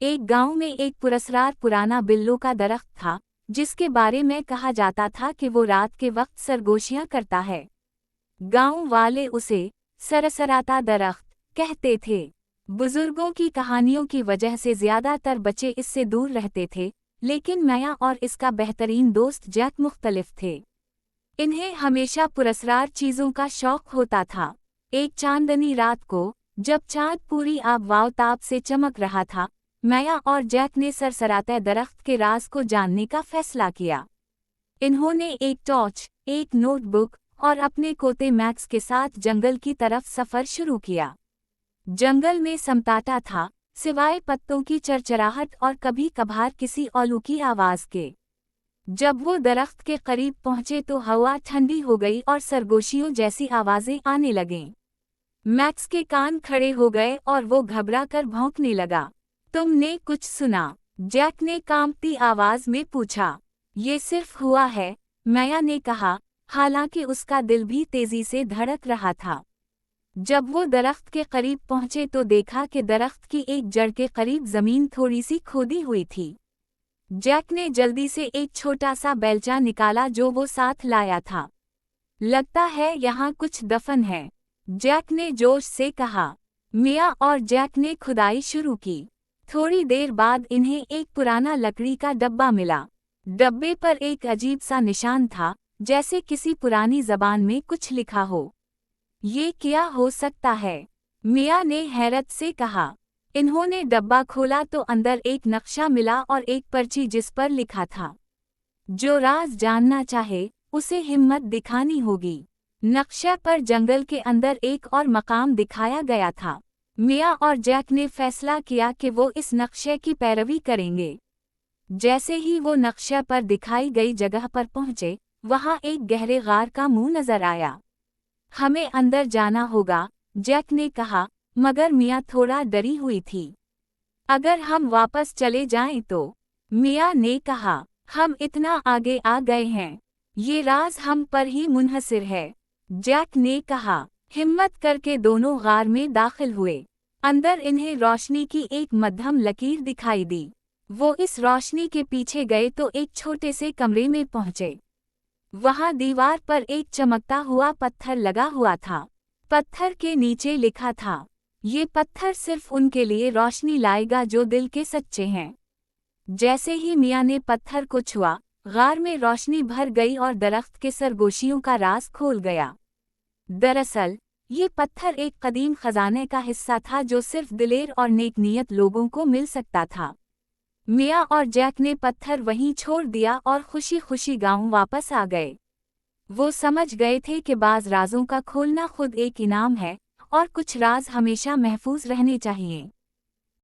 एक गांव में एक पुरस्कार पुराना बिल्लों का दरख्त था, जिसके बारे में कहा जाता था कि वो रात के वक्त सरगोशियां करता है। गांव वाले उसे सरसराता दरख्त कहते थे। बुजुर्गों की कहानियों की वजह से ज्यादातर बच्चे इससे दूर रहते थे, लेकिन माया और इसका बेहतरीन दोस्त जैक मुख्तलिफ थे। इन्हें हमेशा पुरस्कार चीजों का शौक होता था। एक चांदनी रात को, जब चांद पूरी आब-व-ताब से चमक रहा था, माया और जैक ने सरसराते दरख्त के राज को जानने का फैसला किया। इन्होंने एक टॉर्च, एक नोटबुक और अपने कोते मैक्स के साथ जंगल की तरफ सफर शुरू किया। जंगल में सन्नाटा था, सिवाय पत्तों की चरचराहट और कभी कभार किसी औलू की आवाज के। जब वो दरख्त के करीब पहुंचे तो हवा ठंडी हो गई और सरगोशियों जैसी आवाजें आने लगीं। मैक्स के कान खड़े हो गए और वो घबरा कर भौंकने लगा। तुमने कुछ सुना? जैक ने कांपती आवाज में पूछा। ये सिर्फ हुआ है, माया ने कहा, हालांकि उसका दिल भी तेजी से धड़क रहा था। जब वो दरख्त के करीब पहुंचे तो देखा कि दरख्त की एक जड़ के करीब जमीन थोड़ी सी खोदी हुई थी। जैक ने जल्दी से एक छोटा सा बेलचा निकाला जो वो साथ लाया था। लगता है यहाँ कुछ दफन है, जैक ने जोश से कहा। मिया और जैक ने खुदाई शुरू की। थोड़ी देर बाद इन्हें एक पुराना लकड़ी का डब्बा मिला। डब्बे पर एक अजीब सा निशान था, जैसे किसी पुरानी जबान में कुछ लिखा हो। ये क्या हो सकता है? मिया ने हैरत से कहा। इन्होंने डब्बा खोला तो अंदर एक नक्शा मिला और एक पर्ची जिस पर लिखा था, जो राज जानना चाहे उसे हिम्मत दिखानी होगी। नक्शे पर जंगल के अंदर एक और मकाम दिखाया गया था। मिया और जैक ने फैसला किया कि वो इस नक्शे की पैरवी करेंगे। जैसे ही वो नक्शे पर दिखाई गई जगह पर पहुंचे, वहां एक गहरे गार का मुंह नजर आया। हमें अंदर जाना होगा, जैक ने कहा, मगर मिया थोड़ा डरी हुई थी। अगर हम वापस चले जाएं तो? मिया ने कहा, हम इतना आगे आ गए हैं, ये राज हम पर ही मुनहसिर है। जैक ने कहा। हिम्मत करके दोनों गार में दाखिल हुए। अंदर इन्हें रोशनी की एक मध्यम लकीर दिखाई दी। वो इस रोशनी के पीछे गए तो एक छोटे से कमरे में पहुंचे। वहां दीवार पर एक चमकता हुआ पत्थर लगा हुआ था। पत्थर के नीचे लिखा था, ये पत्थर सिर्फ उनके लिए रोशनी लाएगा जो दिल के सच्चे हैं। जैसे ही मिया ने पत्थर को छुआ, गार में रोशनी भर गई और दरख्त के सरगोशियों का राज खोल गया। दरअसल ये पत्थर एक कदीम खजाने का हिस्सा था जो सिर्फ दिलेर और नेकनीयत लोगों को मिल सकता था। मिया और जैक ने पत्थर वहीं छोड़ दिया और खुशी खुशी गांव वापस आ गए। वो समझ गए थे कि बाज़ राजों का खोलना खुद एक इनाम है और कुछ राज हमेशा महफूज रहने चाहिए।